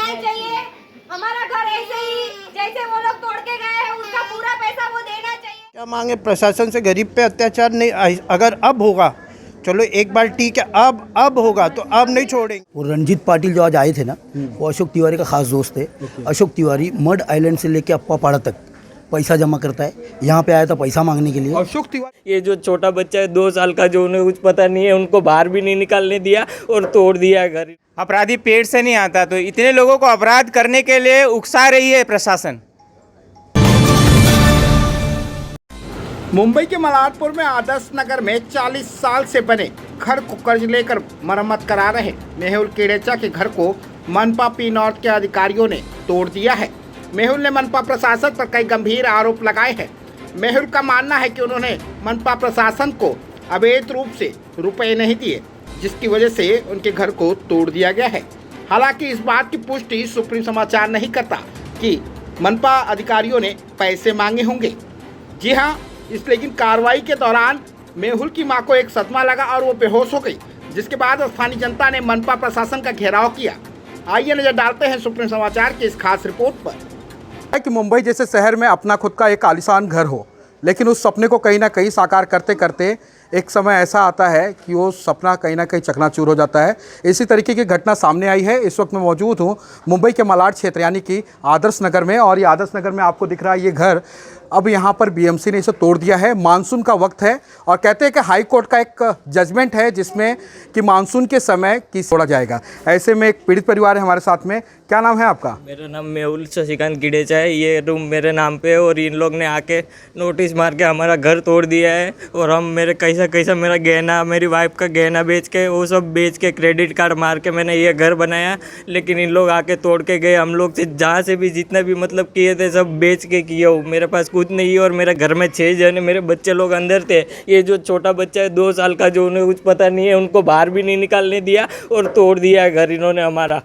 नहीं चाहिए। हमारा घर ऐसे ही जैसे वो लोग तोड़ के गए हैं उसका पूरा पैसा वो देना चाहिए। क्या मांगे प्रशासन से? गरीब पे अत्याचार नहीं, अगर अब होगा चलो एक बार ठीक है, अब होगा तो अब नहीं छोड़ेंगे। वो रंजीत पाटिल जो आज आए थे ना, वो अशोक तिवारी का खास दोस्त है। अशोक तिवारी मड आइलैंड से लेके अप्पापाड़ा तक पैसा जमा करता है। यहाँ पे आया था पैसा मांगने के लिए। अशोक तिवारी, ये जो छोटा बच्चा है 2 साल का, जो उन्हें कुछ पता नहीं है, उनको बाहर भी नहीं निकालने दिया और तोड़ दिया घर। अपराधी पेट से नहीं आता, तो इतने लोगों को अपराध करने के लिए उकसा रही है प्रशासन। मुंबई के मलारपुर में आदर्श नगर में 40 साल से बने घर को कर्ज लेकर मरम्मत करा रहे मेहुल केडेचा के घर को मनपा पी नॉर्थ के अधिकारियों ने तोड़ दिया है। मेहुल ने मनपा प्रशासन पर कई गंभीर आरोप लगाए हैं। मेहुल का मानना है कि उन्होंने मनपा प्रशासन को अवैध रूप से रुपए नहीं दिए, जिसकी वजह से उनके घर को तोड़ दिया गया है। हालांकि इस बात की पुष्टि सुप्रीम समाचार नहीं करता कि मनपा अधिकारियों ने पैसे मांगे होंगे। जी हाँ, लेकिन कार्रवाई के दौरान मेहुल की मां को एक सदमा लगा और वो बेहोश हो गई, जिसके बाद स्थानीय जनता ने मनपा प्रशासन का घेराव किया। आइए नजर डालते हैं सुप्रीम समाचार की इस खास रिपोर्ट पर। कि मुंबई जैसे शहर में अपना खुद का एक आलीशान घर हो, लेकिन उस सपने को कहीं ना कहीं साकार करते करते एक समय ऐसा आता है कि वो सपना कहीं ना कहीं चकनाचूर हो जाता है। इसी तरीके की घटना सामने आई है। इस वक्त मैं मौजूद हूँ मुंबई के मलाड क्षेत्र यानी कि आदर्श नगर में, और ये आदर्श नगर में आपको दिख रहा है ये घर अब यहाँ पर बीएमसी ने इसे तोड़ दिया है। मानसून का वक्त है और कहते हैं कि हाई कोर्ट का एक जजमेंट है जिसमें कि मानसून के समय किस तोड़ा जाएगा। ऐसे में एक पीड़ित परिवार है हमारे साथ में। क्या नाम है आपका? मेरा नाम मेहुल शशिकांत केडेचा है। ये रूम मेरे नाम पे है और इन लोग ने आके नोटिस मार के हमारा घर तोड़ दिया है। और हम मेरे कैसा मेरा गहना, मेरी वाइफ का गहना बेच के, वो सब बेच के, क्रेडिट कार्ड मार के मैंने ये घर बनाया। लेकिन इन लोग आके तोड़ के गए। हम लोग से जहाँ से भी जितना भी मतलब किए थे सब बेच के किए हो। मेरे पास कुछ नहीं है और मेरे घर में 6 जने मेरे बच्चे लोग अंदर थे। ये जो छोटा बच्चा है 2 साल का, जो उन्हें कुछ पता नहीं है, उनको बाहर भी नहीं निकालने दिया और तोड़ दिया घर इन्होंने हमारा।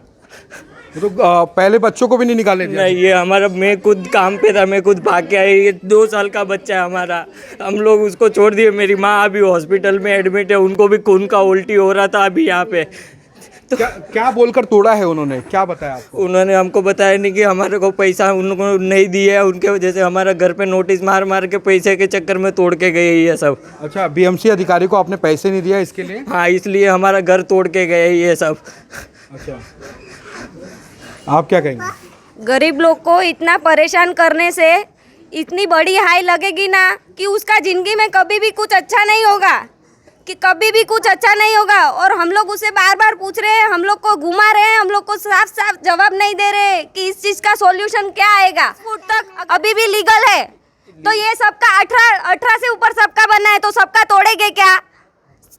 तो पहले बच्चों को भी नहीं निकालने दिया? नहीं, ये हमारा, मैं खुद काम पे था, मैं खुद भाग के आई। ये 2 साल का बच्चा है हमारा, हम लोग उसको छोड़ दिए। मेरी माँ अभी हॉस्पिटल में एडमिट है, उनको भी खून का उल्टी हो रहा था अभी यहाँ पे। तो क्या बोलकर तोड़ा है उन्होंने? क्या बताया आपको? उन्होंने हमको बताया नहीं कि हमारे को पैसा उनको नहीं दिया है। उनके वजह से हमारा घर पे नोटिस मार के पैसे के चक्कर में तोड़ के गए ये सब। अच्छा, बीएमसी अधिकारी को आपने पैसे नहीं दिया इसके लिए? हाँ, इसलिए हमारा घर तोड़ के गए ये सब। अच्छा, आप क्या कहेंगे? गरीब लोग को इतना परेशान करने से इतनी बड़ी हाई लगेगी ना कि उसका जिंदगी में कभी भी कुछ अच्छा नहीं होगा, कि कभी भी कुछ अच्छा नहीं होगा। और हम लोग उसे बार बार पूछ रहे हैं, हम लोग को घुमा रहे हैं, हम लोग को साफ साफ जवाब नहीं दे रहे कि इस चीज का सॉल्यूशन क्या आएगा। फुट तक अभी भी लीगल है, तो ये सबका 18 से ऊपर सबका बनना है, तो सबका तोड़ेंगे क्या?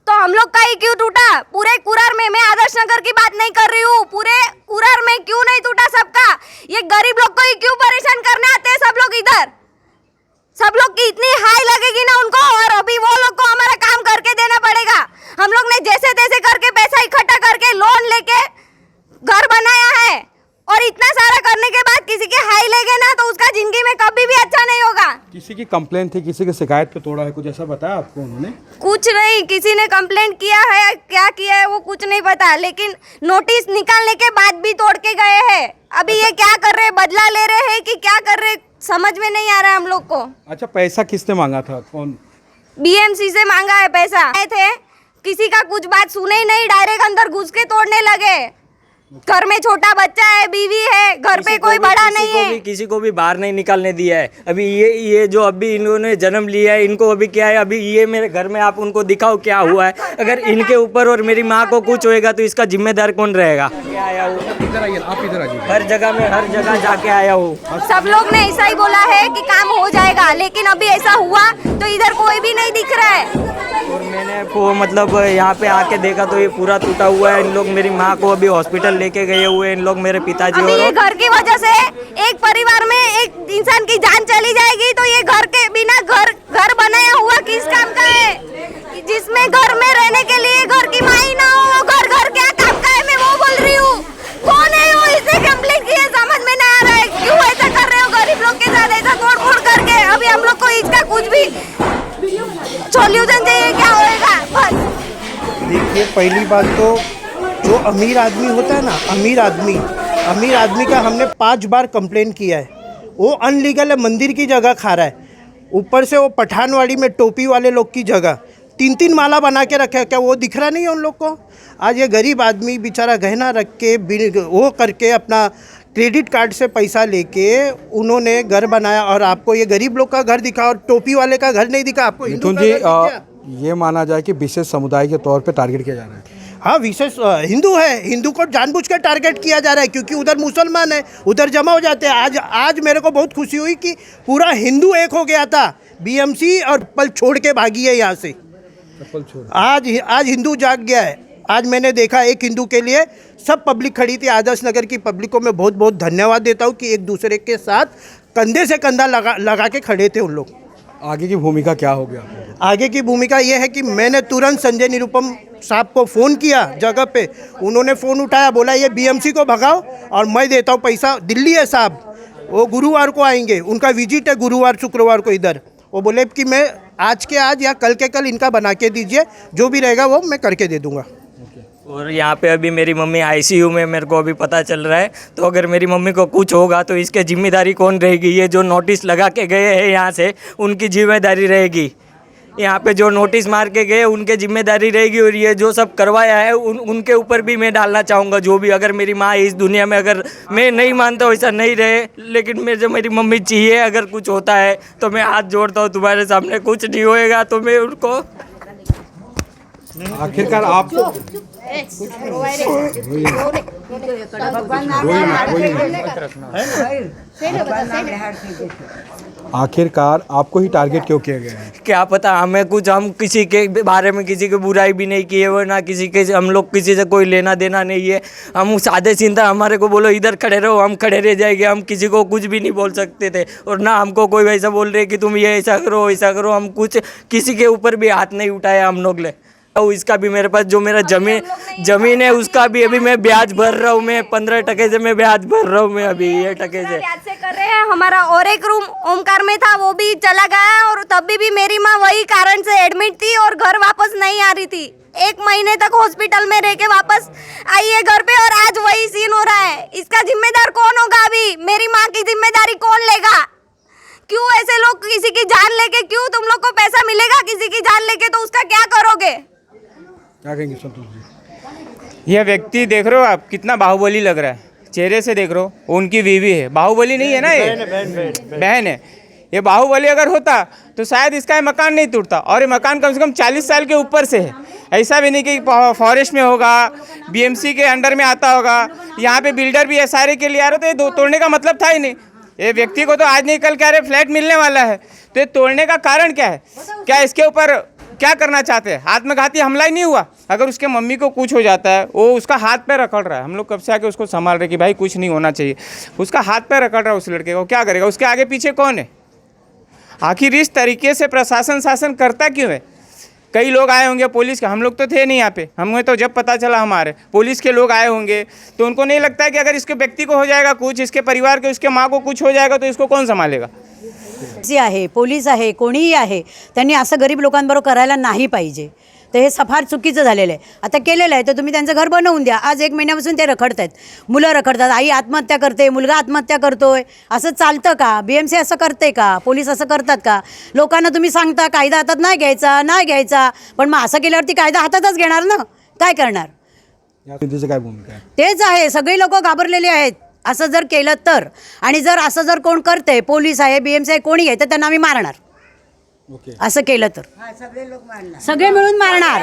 तो हम लोग का ही क्यों टूटा? पूरे कुरार में, मैं आदर्श नगर की बात नहीं कर रही हूँ, पूरे कुरार में क्यों नहीं टूटा सबका? ये गरीब लोग को ही क्यों परेशान करने आते हैं सब लोग इधर? सब लोग की इतनी हाई लगेगी ना उनको, और अभी वो लोग को हमारा काम करके देना पड़ेगा। हम लोग ने जैसे तैसे करके पैसा इकट्ठा करके लोन लेके घर बनाया है, और इतना सारा करने के बाद किसी के हाई लगे ना तो उसका जिंदगी में कभी भी अच्छा नहीं होगा। किसी की कंप्लेन थी, किसी की शिकायत पे तोड़ा है, कुछ ऐसा बताया आपको उन्होंने? कुछ नहीं, किसी ने कंप्लेंट किया है, क्या किया है वो कुछ नहीं पता, लेकिन नोटिस निकालने के बाद भी तोड़ के गए हैं। अभी ये क्या कर रहे हैं, बदला ले रहे हैं कि क्या कर रहे, समझ में नहीं आ रहा है हम लोग को। अच्छा, पैसा किसने मांगा था? कौन? बीएमसी से मांगा है पैसा। आए थे, किसी का कुछ बात सुने ही नहीं, डायरेक्ट अंदर घुस के तोड़ने लगे। घर में छोटा बच्चा है, बीवी है, घर पे कोई बड़ा नहीं है। किसी को भी बाहर नहीं निकालने दिया है। अभी ये जो अभी इन्होंने जन्म लिया है, इनको अभी क्या है, अभी ये मेरे घर में आप उनको दिखाओ क्या हुआ है। अगर इनके ऊपर और मेरी माँ को कुछ होएगा तो इसका जिम्मेदार कौन रहेगा? आया हूँ, इधर आइए, आप इधर आइए। हर जगह जाके आया हूँ। सब लोग ने ऐसा ही बोला है कि काम हो जाएगा, लेकिन अभी ऐसा हुआ तो इधर कोई भी नहीं दिख रहा है। और मैंने वो मतलब यहाँ पे आके देखा तो ये पूरा टूटा हुआ है। इन लोग मेरी माँ को अभी हॉस्पिटल लेके गए हुए, इन लोग मेरे पिताजी। अभी ये घर की वजह से एक परिवार में एक इंसान की जान चली जाएगी, तो ये घर के बिना घर बनाया हुआ किस काम का है? जिसमें घर में रहने के लिए घर की माई ना हो, घर क्या काम का है? मैं वो बोल रही हूँ, कौन है वो? इसने कंप्लेंट की है, समझ में नहीं आ रहा है क्यों ऐसा कर रहे हो गरीब लोग के साथ, ऐसा तोड़ फोड़ करके। अभी हम लोग को इसका कुछ भी सॉल्यूशन चाहिए, क्या होएगा बस। देखिए, पहली बात तो जो अमीर आदमी होता है ना, अमीर आदमी अमीर आदमी का हमने 5 बार कंप्लेन किया है। वो अनलीगल है, मंदिर की जगह खा रहा है, ऊपर से वो पठानवाड़ी में टोपी वाले लोग की जगह 3-3 माला बना के रखे है। क्या वो दिख रहा नहीं है उन लोग को? आज ये गरीब आदमी बेचारा गहना रख के वो करके अपना क्रेडिट कार्ड से पैसा लेके उन्होंने घर बनाया, और आपको ये गरीब लोग का घर दिखा और टोपी वाले का घर नहीं दिखा। आपको हिंदू मिथुन का जी घर दिख गया? ये माना जाए कि विशेष समुदाय के तौर पे टारगेट किया जा रहा है। हाँ, विशेष हिंदू है, हिंदू को जानबूझ कर टारगेट किया जा रहा है, क्योंकि उधर मुसलमान है, उधर जमा हो जाते हैं। आज मेरे को बहुत खुशी हुई कि पूरा हिंदू एक हो गया था। बीएमसी और पल छोड़ के भागी है यहाँ से। आज हिंदू जाग गया है। आज मैंने देखा एक हिंदू के लिए सब पब्लिक खड़ी थी। आदर्श नगर की पब्लिक को मैं बहुत बहुत धन्यवाद देता हूँ कि एक दूसरे के साथ कंधे से कंधा लगा के खड़े थे उन लोग। आगे की भूमिका क्या होगी? आगे की भूमिका ये है कि मैंने तुरंत संजय निरुपम साहब को फ़ोन किया जगह पे। उन्होंने फ़ोन उठाया, बोला ये बीएमसी को भगाओ और मैं देता हूँ पैसा। दिल्ली है साहब, वो गुरुवार को आएंगे, उनका विजिट है गुरुवार शुक्रवार को इधर। वो बोले कि मैं आज के आज या कल के कल इनका बना के दीजिए, जो भी रहेगा वो मैं करके दे दूँगा। और यहाँ पे अभी मेरी मम्मी आईसीयू में, मेरे को अभी पता चल रहा है। तो अगर मेरी मम्मी को कुछ होगा तो इसके जिम्मेदारी कौन रहेगी? ये जो नोटिस लगा के गए हैं यहाँ से, उनकी जिम्मेदारी रहेगी। यहाँ पे जो नोटिस मार के गए उनके जिम्मेदारी रहेगी। और ये जो सब करवाया है उनके ऊपर भी मैं डालना चाहूँगा। जो भी, अगर मेरी माँ इस दुनिया में, अगर मैं नहीं मानता वैसा नहीं रहे, लेकिन मेरी मम्मी चाहिए, अगर कुछ होता है तो मैं हाथ जोड़ता हूँ तुम्हारे सामने। कुछ नहीं होएगा तो मैं उनको आखिरकार आप आखिरकार आपको ही टारगेट क्यों किया गया है? क्या पता हमें कुछ, हम किसी के बारे में किसी की बुराई भी नहीं किए हुए, ना किसी के, हम लोग किसी से कोई लेना देना नहीं है। हम सादे सीधा, हमारे को बोलो इधर खड़े रहो, हम खड़े रह जाएंगे। हम किसी को कुछ भी नहीं बोल सकते थे, और ना हमको कोई वैसा बोल रहे कि तुम ये ऐसा करो वैसा करो। हम कुछ किसी के ऊपर भी हाथ नहीं उठाया हम लोग ने। तो इसका भी मेरे पास जो मेरा जमीन है उसका भी अभी मैं ब्याज भर रहा हूँ। मैं 15% से मैं ब्याज भर रहा हूँ मैं अभी ये टके से। ब्याज से कर रहे हैं। हमारा और एक रूम ओमकार में था, वो भी चला गया, और तभी भी मेरी माँ वही कारण से एडमिट थी और घर वापस नहीं आ रही थी। 1 महीने तक हॉस्पिटल में रह के वापस आई है घर पे, और आज वही सीन हो रहा है। इसका जिम्मेदार कौन होगा? अभी मेरी माँ की जिम्मेदारी कौन लेगा? क्यों ऐसे लोग किसी की जान लेके, क्यों तुम लोग को पैसा मिलेगा किसी की जान लेके, तो उसका क्या करोगे? क्या कहेंगे संतोष जी? यह व्यक्ति देख रहे हो आप, कितना बाहुबली लग रहा है। चेहरे से देख रहे हो, उनकी बीवी है। बाहुबली नहीं है ना, ये बहन है। ये बाहुबली अगर होता तो शायद इसका ये मकान नहीं टूटता। और ये मकान कम से कम 40 साल के ऊपर से है। ऐसा भी नहीं कि फॉरेस्ट में होगा, बीएमसी के अंडर में आता होगा। यहाँ पे बिल्डर भी एसआरए के लिए आ रहे, तो ये तोड़ने का मतलब था ही नहीं। ये व्यक्ति को तो आज नहीं कल क्या रहे फ्लैट मिलने वाला है, तो ये तोड़ने का कारण क्या है? क्या इसके ऊपर क्या करना चाहते हैं? आत्मघाती हमला ही नहीं हुआ। अगर उसके मम्मी को कुछ हो जाता है, वो उसका हाथ पैर रखड़ रहा है। हम लोग कब से आके उसको संभाल रहे कि भाई कुछ नहीं होना चाहिए। उसका हाथ पैर रखड़ रहा है उस लड़के को, क्या करेगा? उसके आगे पीछे कौन है? आखिर इस तरीके से प्रशासन शासन करता क्यों है? कई लोग आए होंगे पुलिस के, हम लोग तो थे नहीं यहाँ पे। हमें तो जब पता चला हमारे पुलिस के लोग आए होंगे, तो उनको नहीं लगता है कि अगर इसके व्यक्ति को हो जाएगा कुछ, इसके परिवार के, उसके माँ को कुछ हो जाएगा, तो इसको कौन संभालेगा? जे आहे, पोलीस आहे, कोणीही आहे, त्यांनी असं गरीब लोकांबरोबर करायला नाही पाहिजे. तर हे फार चुकीचं झालेलं आहे. आता केलेलं आहे तर तुम्ही त्यांचं घर बनवून द्या. आज 1 महिन्यापासून ते रखडत आहेत, मुलं रखडतात, आई आत्महत्या करते, मुलगा आत्महत्या करतोय. असं चालतं का? बीएमसी असं करते का? पोलीस असं करतात का? लोकांना तुम्ही सांगता कायदा हातात नाही घ्यायचा, पण मग असं केल्यावरती कायदा हातातच घेणार ना, काय करणार? या समितीचं काय भूमिका आहे? तेच आहे, सगळे लोक घाबरलेले आहेत असं जर केलं तर. आणि जर असं जर कोण करते, पोलीस आहे, बीएमसी आहे, कोणी आहे, तर त्यांना आम्ही मारणार. असं केलं तर सगळे मिळून मारणार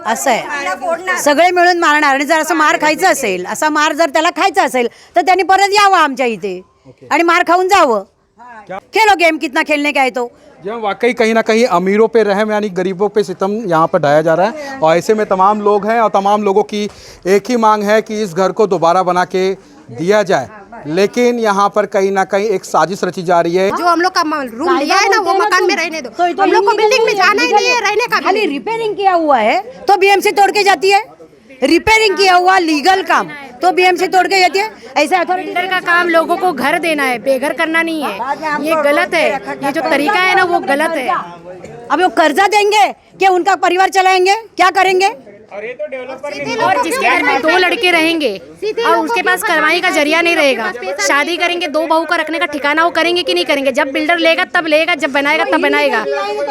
असं आहे. सगळे मिळून मारणार. आणि जर असं मार खायचं असेल, असा मार जर त्याला खायचा असेल, तर त्यांनी परत यावं आमच्या इथे आणि मार खाऊन जावं. खेलो गेम, कितना खेलने का है तो. जब वाकई कहीं ना कहीं अमीरों पे रहम यानी गरीबों पे सितम यहाँ पर ढाया जा रहा है, और ऐसे में तमाम लोग हैं और तमाम लोगों की एक ही मांग है कि इस घर को दोबारा बना के दिया जाए. लेकिन यहाँ पर कहीं ना कहीं एक साजिश रची जा रही है. जो हम लोग का रूम लिया है ना, वो मकान में रहने दो. हम लोग को बिल्डिंग में जाना ही नहीं है, रहने का. खाली रिपेयरिंग किया हुआ है तो बीएमसी तोड़ के जाती है. रिपेयरिंग किया हुआ लीगल काम तो बीएमसी तोड़ के जाती है. ऐसा बिल्डर का काम लोगों को घर देना है, बेघर करना नहीं है. ये गलत है. ये जो तरीका है ना, वो गलत है. अब वो कर्जा देंगे कि उनका परिवार चलाएंगे? क्या करेंगे? और ये तो डेवलपर और जिसके घर में 2 लड़के रहेंगे और उसके पास कमाई का जरिया नहीं रहेगा, शादी करेंगे 2 बहू का रखने का ठिकाना वो करेंगे कि नहीं करेंगे? जब बिल्डर लेगा तब लेगा, जब बनाएगा तब बनाएगा।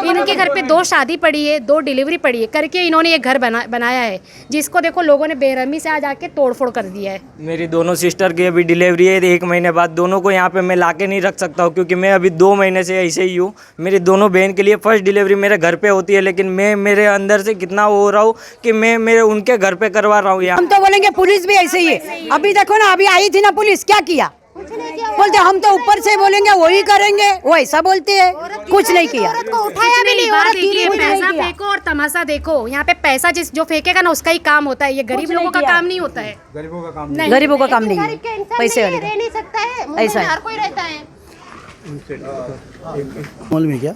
इनके घर पे 2 शादी पड़ी है, 2 डिलीवरी पड़ी है, करके इन्होंने ये घर बनाया है, जिसको देखो लोगों ने बेरहमी से आज आके तोड़फोड़ कर दिया है। मेरी दोनों सिस्टर की अभी डिलीवरी है, 1 महीने बाद। दोनों को यहाँ पे मैं लाके नहीं रख सकता हूँ क्योंकि मैं अभी 2 महीने से ऐसे ही हूँ। मेरी दोनों बहन के लिए फर्स्ट डिलीवरी मेरे घर पे होती है, लेकिन मैं मेरे अंदर से कितना हो रहा हूँ कि मैं मेरे उनके घर पे करवा रहा हूँ। यहाँ हम तो बोलेंगे पुलिस भी ऐसे ही है। अभी देखो ना, अभी आई थी ना पुलिस, क्या किया? बोलते हम तो ऊपर से बोलेंगे वही करेंगे, वो ऐसा बोलते हैं, कुछ नहीं किया। उठाया भी नहीं, औरत गिरी, पैसा फेंको और तमाशा देखो। यहाँ पे पैसा जो फेंकेगा ना उसका ही काम होता है, ये गरीब लोगों का काम नहीं होता है। गरीबों का काम नहीं, गरीबों का काम नहीं है, पैसे वाले का। नहीं सकता है, ऐसा है। हर कोई रहता है। मालूम है क्या,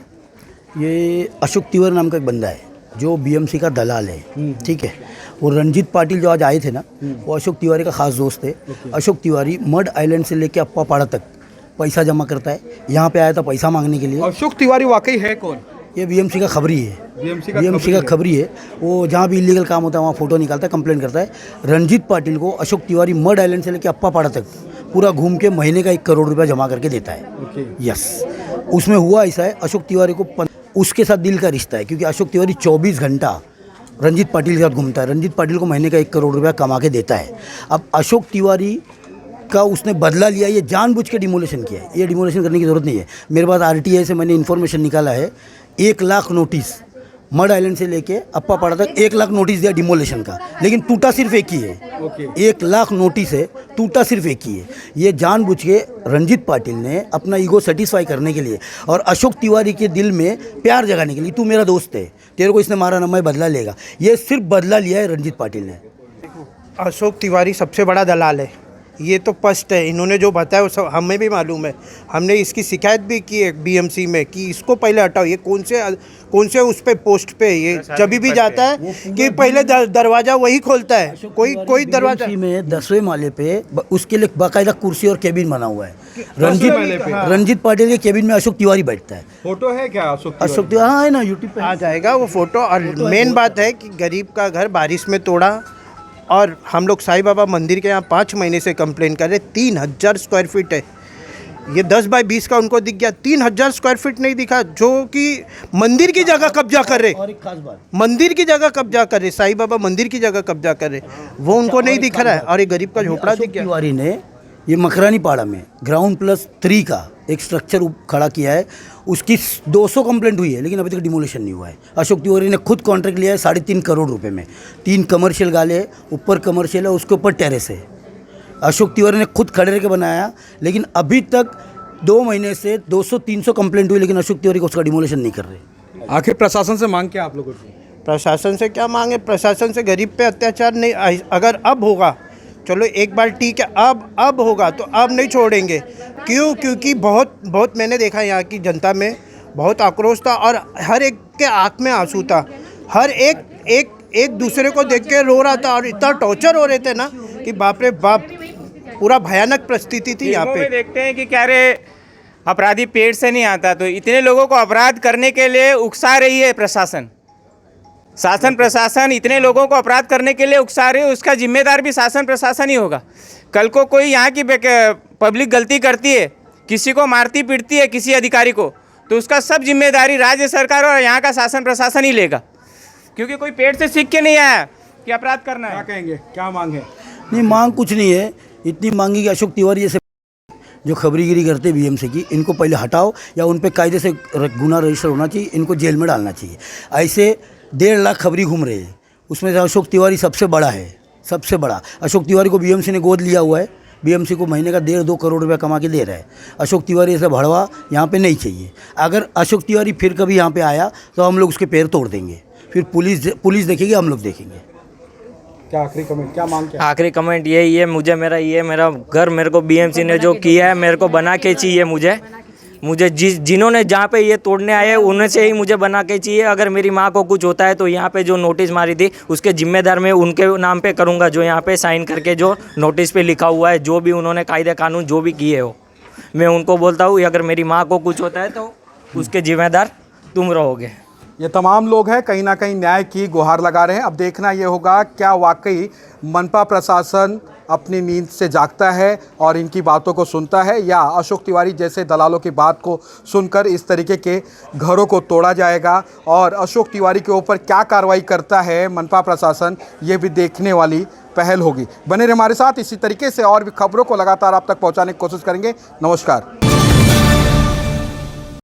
ये अशोक तिवारी नाम का एक बंदा है जो बीएमसी का दलाल है, ठीक है। वो रंजीत पाटिल जो आज आए थे ना, वो अशोक तिवारी का खास दोस्त है। अशोक तिवारी मड आइलैंड से लेके अप्पापाड़ा तक पैसा जमा करता है। यहाँ पे आया था पैसा मांगने के लिए। अशोक तिवारी वाकई है कौन? ये बीएमसी का खबरी है, बीएमसी का खबरी है। वो जहाँ भी इलीगल काम होता है वहाँ फ़ोटो निकालता है, कंप्लेंट करता है। रंजीत पाटिल को अशोक तिवारी मड आइलैंड से लेकर अप्पापाड़ा तक पूरा घूम के महीने का 1 करोड़ रुपया जमा करके देता है। यस, उसमें हुआ ऐसा है, अशोक तिवारी को उसके साथ दिल का रिश्ता है क्योंकि अशोक तिवारी 24 घंटा रंजीत पाटिल के साथ घूमता है। रंजीत पाटिल को महीने का 1 करोड़ रुपया कमा के देता है। अब अशोक तिवारी का उसने बदला लिया, ये जानबूझ के डिमोलेशन किया है। ये डिमोलेशन करने की ज़रूरत नहीं है। मेरे पास RTI से मैंने इन्फॉर्मेशन निकाला है, 1 लाख नोटिस मड आइलैंड से लेके अप्पापाड़ा तक 1 लाख नोटिस दिया डिमोलेशन का, लेकिन टूटा सिर्फ एक ही है। 1 लाख नोटिस है, टूटा सिर्फ एक ही है। ये जानबूझ के रंजीत पाटिल ने अपना ईगो सेटिस्फाई करने के लिए और अशोक तिवारी के दिल में प्यार जगाने के लिए, तू मेरा दोस्त है, तेरे को इसने मारा ना, मैं बदला लेगा, ये सिर्फ बदला लिया है रंजीत पाटिल ने। अशोक तिवारी सबसे बड़ा दलाल है, ये तो स्पष्ट है। इन्होंने जो बताया वो सब हमें भी मालूम है। हमने इसकी शिकायत भी की है बीएमसी में कि इसको पहले हटाओ। ये कौन से उस पे पोस्ट पे ये जब भी जाता है कि पहले दरवाज़ा वही खोलता है, कोई दरवाज़ा में 10वें माले पे उसके लिए बाकायदा कुर्सी और केबिन बना हुआ है। रंजीत पाटिल के केबिन में अशोक तिवारी बैठता है। फोटो है क्या अशोक तिवारी? हाँ है ना, यूट्यूब पे आ जाएगा वो फोटो। और मेन बात है कि गरीब का घर बारिश में तोड़ा। और हम लोग साईं बाबा मंदिर के यहाँ 5 महीने से कंप्लेन कर रहे। 3000 स्क्वायर फीट है, ये 10 बाय 20 का उनको दिख गया, 3000 स्क्वायर फीट नहीं दिखा, जो कि मंदिर की जगह कब्जा कर रहे। और एक खास बात, मंदिर की जगह कब्जा कर रहे, साईं बाबा मंदिर की जगह कब्जा कर रहे, वो उनको नहीं दिख रहा है। और ये गरीब का झोपड़ा दिख गया। तिवारी ने ये मखरानी पाड़ा में ग्राउंड +3 का एक स्ट्रक्चर खड़ा किया है। उसकी 200 कंप्लेंट हुई है, लेकिन अभी तक डिमोलिशन नहीं हुआ है। अशोक तिवारी ने खुद कॉन्ट्रैक्ट लिया है 3.5 करोड़ रुपए में। 3 कमर्शियल गाले है, ऊपर कमर्शियल है, उसके ऊपर टेरेस है। अशोक तिवारी ने खुद खड़े रह के बनाया, लेकिन अभी तक 2 महीने से 200-300 कंप्लेंट हुई, लेकिन अशोक तिवारी को उसका डिमोलिशन नहीं कर रहे। आखिर प्रशासन से मांग क्या आप लोगों की? प्रशासन से क्या मांगे? प्रशासन से गरीब पे अत्याचार नहीं, अगर अब होगा चलो एक बार ठीक है, अब होगा तो अब नहीं छोड़ेंगे। क्यों? क्योंकि बहुत मैंने देखा यहाँ की जनता में बहुत आक्रोश था और हर एक के आँख में आंसू था। हर एक दूसरे को देख के रो रहा था और इतना टॉर्चर हो रहे थे ना कि बाप रे बाप, पूरा भयानक परिस्थिति थी यहाँ पे। देखते हैं कि क्या रे अपराधी पेट से नहीं आता, तो इतने लोगों को अपराध करने के लिए उकसा रही है शासन प्रशासन इतने लोगों को अपराध करने के लिए उकसा रही है, उसका जिम्मेदार भी शासन प्रशासन ही होगा। कल को कोई यहाँ की पब्लिक गलती करती है, किसी को मारती पीटती है किसी अधिकारी को, तो उसका सब जिम्मेदारी राज्य सरकार और यहाँ का शासन प्रशासन ही लेगा, क्योंकि कोई पेट से सीख के नहीं आया कि अपराध करना है। क्या कहेंगे, क्या मांग है? नहीं, मांग कुछ नहीं है। इतनी मांगी कि अशोक तिवारी जैसे जो खबरीगिरी करते बीएमसी की, इनको पहले हटाओ या उन पर कायदे से गुना रजिस्टर होना चाहिए, इनको जेल में डालना चाहिए। ऐसे 1.5 लाख खबरी घूम रहे हैं, उसमें से अशोक तिवारी सबसे बड़ा है, सबसे बड़ा। अशोक तिवारी को बीएमसी ने गोद लिया हुआ है, बीएमसी को महीने का 1.5-2 करोड़ रुपया कमा के दे रहा है। अशोक तिवारी ऐसा भड़वा यहाँ पे नहीं चाहिए। अगर अशोक तिवारी फिर कभी यहाँ पे आया तो हम लोग उसके पैर तोड़ देंगे, फिर पुलिस देखेगी, हम लोग देखेंगे। क्या आखिरी कमेंट, क्या मांग क्या? आखिरी कमेंट यही है, मुझे मेरा घर मेरे को बीएमसी ने जो किया है मेरे को बना के चाहिए। मुझे जिन्होंने जहाँ पे ये तोड़ने आए उन्हें से ही मुझे बना के चाहिए। अगर मेरी माँ को कुछ होता है तो यहाँ पे जो नोटिस मारी थी उसके जिम्मेदार मैं उनके नाम पे करूँगा, जो यहाँ पे साइन करके जो नोटिस पे लिखा हुआ है, जो भी उन्होंने कायदे कानून जो भी किए हो, मैं उनको बोलता हूँ अगर मेरी माँ को कुछ होता है तो उसके जिम्मेदार तुम रहोगे। ये तमाम लोग हैं कहीं ना कहीं न्याय की गुहार लगा रहे हैं। अब देखना ये होगा क्या वाकई मनपा प्रशासन अपनी नींद से जागता है और इनकी बातों को सुनता है, या अशोक तिवारी जैसे दलालों की बात को सुनकर इस तरीके के घरों को तोड़ा जाएगा। और अशोक तिवारी के ऊपर क्या कार्रवाई करता है मनपा प्रशासन, ये भी देखने वाली पहल होगी। बने रहे हमारे साथ, इसी तरीके से और भी खबरों को लगातार आप तक पहुंचाने की कोशिश करेंगे। नमस्कार।